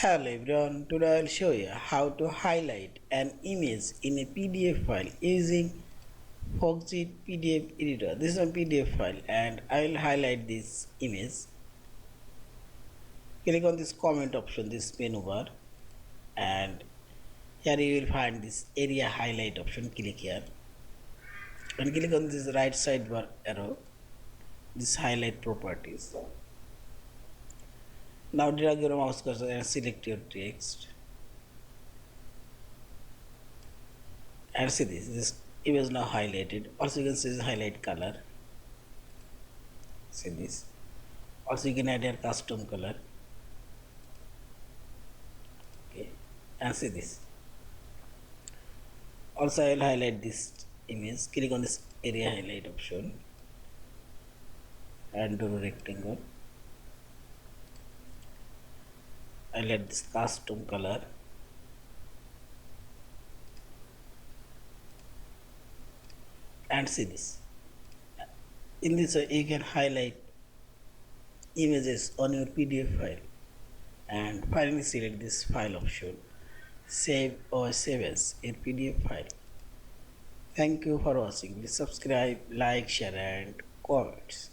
Hello everyone, today I will show you how to highlight an image in a PDF file using Foxit PDF Editor. This is a PDF file and I will highlight this image. Click on this comment option, this menu bar, and here you will find this area highlight option. Click here and click on this right sidebar arrow, this highlight properties. Now drag your mouse cursor and select your text. And see this image now highlighted. Also you can see the highlight color. See this. Also you can add your custom color. Okay, and see this. Also I will highlight this image. Click on this area highlight option and do a rectangle. I'll add this custom color. And see this. In this way you can highlight images on your PDF file and finally select this file option, save or save as a PDF file. Thank you for watching. Please subscribe, like, share and comments.